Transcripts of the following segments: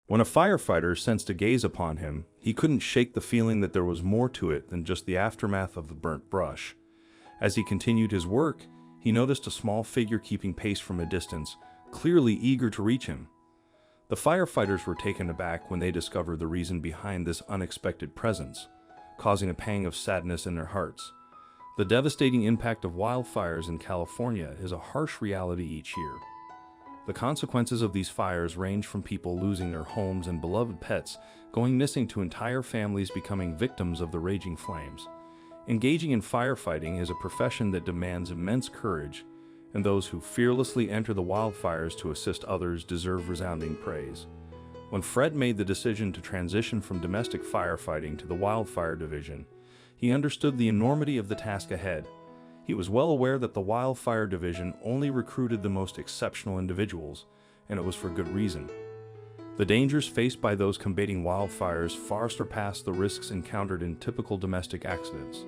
When a firefighter sensed a gaze upon him, he couldn't shake the feeling that there was more to it than just the aftermath of the burnt brush. As he continued his work, he noticed a small figure keeping pace from a distance, clearly eager to reach him. The firefighters were taken aback when they discovered the reason behind this unexpected presence, causing a pang of sadness in their hearts. The devastating impact of wildfires in California is a harsh reality each year. The consequences of these fires range from people losing their homes and beloved pets going missing to entire families becoming victims of the raging flames. Engaging in firefighting is a profession that demands immense courage, and those who fearlessly enter the wildfires to assist others deserve resounding praise. When Fred made the decision to transition from domestic firefighting to the wildfire division, he understood the enormity of the task ahead. He was well aware that the wildfire division only recruited the most exceptional individuals, and it was for good reason. The dangers faced by those combating wildfires far surpass the risks encountered in typical domestic accidents.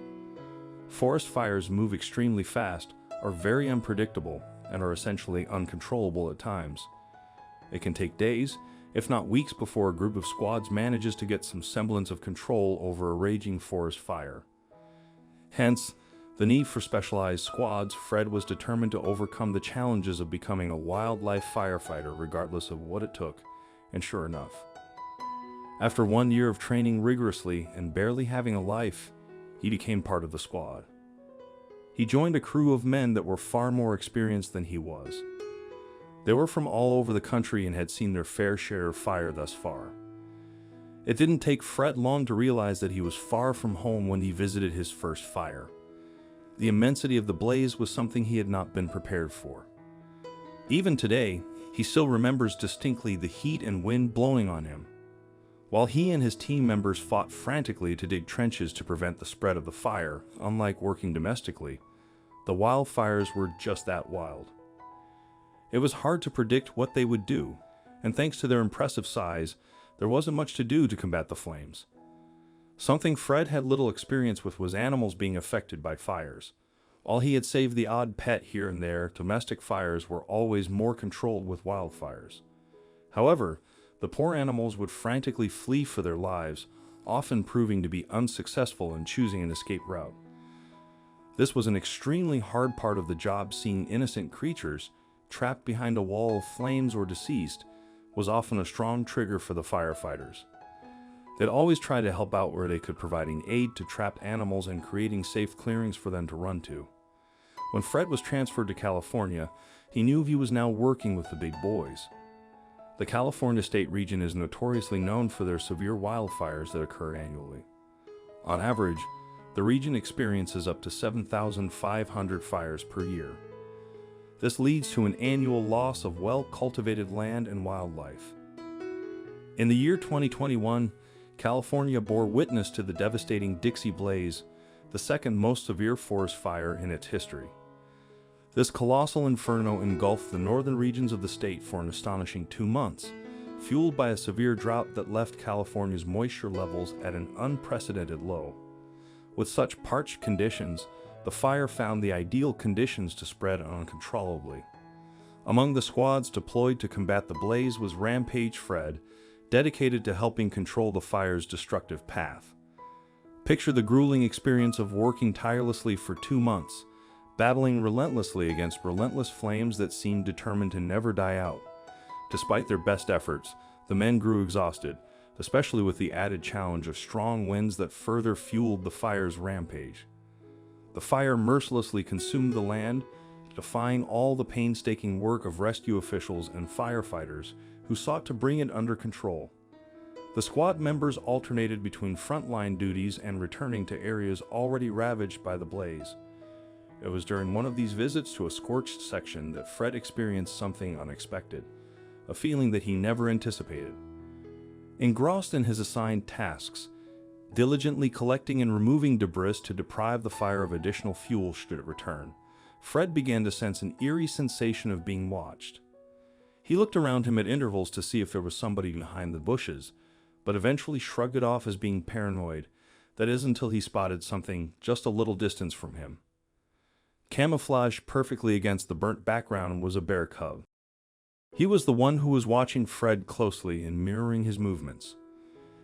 Forest fires move extremely fast, are very unpredictable, and are essentially uncontrollable at times. It can take days, if not weeks, before a group of squads manages to get some semblance of control over a raging forest fire. Hence, the need for specialized squads. Fred was determined to overcome the challenges of becoming a wildlife firefighter regardless of what it took, and sure enough, after 1 year of training rigorously and barely having a life, he became part of the squad. He joined a crew of men that were far more experienced than he was. They were from all over the country and had seen their fair share of fire thus far. It didn't take Fred long to realize that he was far from home when he visited his first fire. The immensity of the blaze was something he had not been prepared for. Even today, he still remembers distinctly the heat and wind blowing on him. While he and his team members fought frantically to dig trenches to prevent the spread of the fire, unlike working domestically, the wildfires were just that wild. It was hard to predict what they would do, and thanks to their impressive size, there wasn't much to do to combat the flames. Something Fred had little experience with was animals being affected by fires. While he had saved the odd pet here and there, domestic fires were always more controlled with wildfires. However, the poor animals would frantically flee for their lives, often proving to be unsuccessful in choosing an escape route. This was an extremely hard part of the job. Seeing innocent creatures trapped behind a wall of flames or deceased was often a strong trigger for the firefighters. They'd always try to help out where they could, providing aid to trapped animals and creating safe clearings for them to run to. When Fred was transferred to California, he knew he was now working with the big boys. The California state region is notoriously known for their severe wildfires that occur annually. On average, the region experiences up to 7,500 fires per year. This leads to an annual loss of well-cultivated land and wildlife. In the year 2021, California bore witness to the devastating Dixie blaze, the second most severe forest fire in its history. This colossal inferno engulfed the northern regions of the state for an astonishing 2 months, fueled by a severe drought that left California's moisture levels at an unprecedented low. With such parched conditions, the fire found the ideal conditions to spread uncontrollably. Among the squads deployed to combat the blaze was Rampage Fred, dedicated to helping control the fire's destructive path. Picture the grueling experience of working tirelessly for 2 months, battling relentlessly against relentless flames that seemed determined to never die out. Despite their best efforts, the men grew exhausted, especially with the added challenge of strong winds that further fueled the fire's rampage. The fire mercilessly consumed the land, defying all the painstaking work of rescue officials and firefighters who sought to bring it under control. The squad members alternated between frontline duties and returning to areas already ravaged by the blaze. It was during one of these visits to a scorched section that Fred experienced something unexpected, a feeling that he never anticipated. Engrossed in his assigned tasks, diligently collecting and removing debris to deprive the fire of additional fuel should it return, Fred began to sense an eerie sensation of being watched. He looked around him at intervals to see if there was somebody behind the bushes, but eventually shrugged it off as being paranoid, that is, until he spotted something just a little distance from him. Camouflaged perfectly against the burnt background was a bear cub. He was the one who was watching Fred closely and mirroring his movements.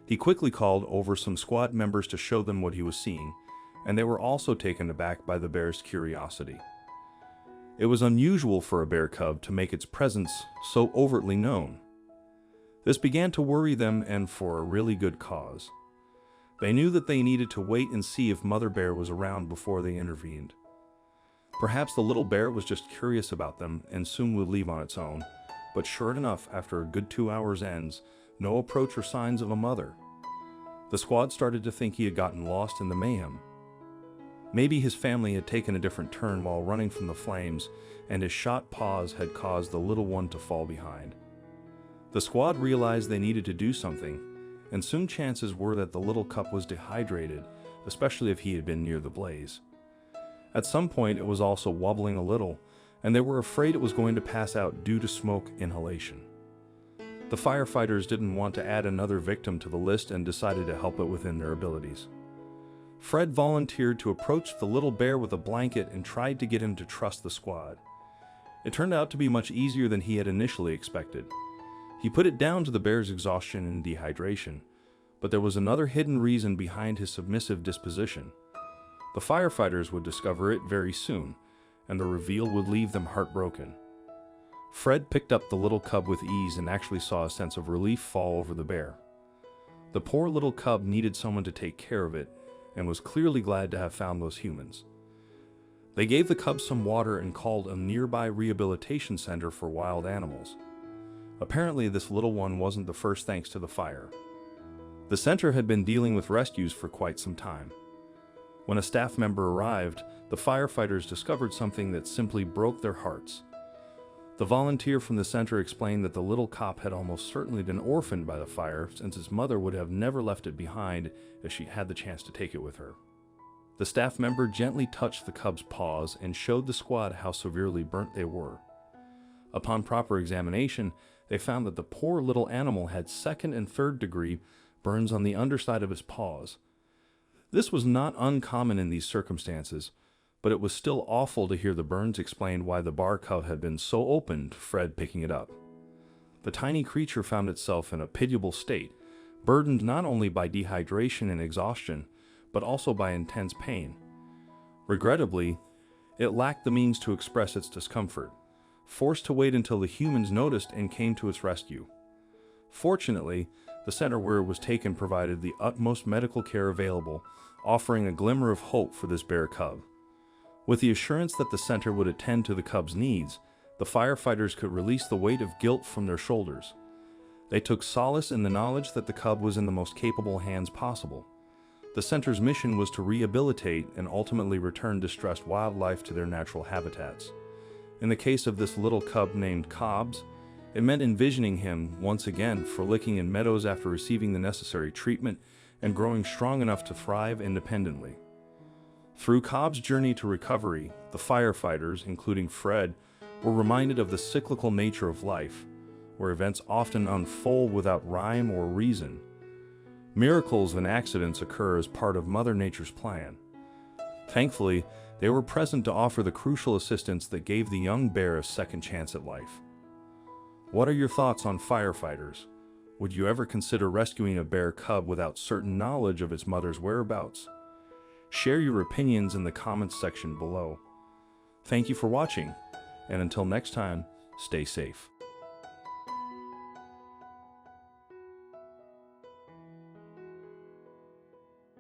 He quickly called over some squad members to show them what he was seeing, and they were also taken aback by the bear's curiosity. It was unusual for a bear cub to make its presence so overtly known. This began to worry them, and for a really good cause. They knew that they needed to wait and see if Mother Bear was around before they intervened. Perhaps the little bear was just curious about them and soon would leave on its own, but sure enough, after a good 2 hours ends, no approach or signs of a mother. The squad started to think he had gotten lost in the mayhem. Maybe his family had taken a different turn while running from the flames, and his shot paws had caused the little one to fall behind. The squad realized they needed to do something, and soon chances were that the little cub was dehydrated, especially if he had been near the blaze. At some point it was also wobbling a little, and they were afraid it was going to pass out due to smoke inhalation. The firefighters didn't want to add another victim to the list and decided to help it within their abilities. Fred volunteered to approach the little bear with a blanket and tried to get him to trust the squad. It turned out to be much easier than he had initially expected. He put it down to the bear's exhaustion and dehydration, but there was another hidden reason behind his submissive disposition. The firefighters would discover it very soon, and the reveal would leave them heartbroken. Fred picked up the little cub with ease and actually saw a sense of relief fall over the bear. The poor little cub needed someone to take care of it, and was clearly glad to have found those humans. They gave the cub some water and called a nearby rehabilitation center for wild animals. Apparently this little one wasn't the first thanks to the fire. The center had been dealing with rescues for quite some time. When a staff member arrived, the firefighters discovered something that simply broke their hearts. The volunteer from the center explained that the little cop had almost certainly been orphaned by the fire, since its mother would have never left it behind if she had the chance to take it with her. The staff member gently touched the cub's paws and showed the squad how severely burnt they were. Upon proper examination, they found that the poor little animal had second and third degree burns on the underside of his paws. This was not uncommon in these circumstances, but it was still awful to hear the burns explain why the bar cub had been so open to Fred picking it up. The tiny creature found itself in a pitiable state, burdened not only by dehydration and exhaustion, but also by intense pain. Regrettably, it lacked the means to express its discomfort, forced to wait until the humans noticed and came to its rescue. Fortunately, the center where it was taken provided the utmost medical care available, offering a glimmer of hope for this bear cub. With the assurance that the center would attend to the cub's needs, the firefighters could release the weight of guilt from their shoulders. They took solace in the knowledge that the cub was in the most capable hands possible. The center's mission was to rehabilitate and ultimately return distressed wildlife to their natural habitats. In the case of this little cub named Cobbs, it meant envisioning him, once again, frolicking in meadows after receiving the necessary treatment and growing strong enough to thrive independently. Through Cobb's journey to recovery, the firefighters, including Fred, were reminded of the cyclical nature of life, where events often unfold without rhyme or reason. Miracles and accidents occur as part of Mother Nature's plan. Thankfully, they were present to offer the crucial assistance that gave the young bear a second chance at life. What are your thoughts on firefighters? Would you ever consider rescuing a bear cub without certain knowledge of its mother's whereabouts? Share your opinions in the comments section below. Thank you for watching, and until next time, stay safe.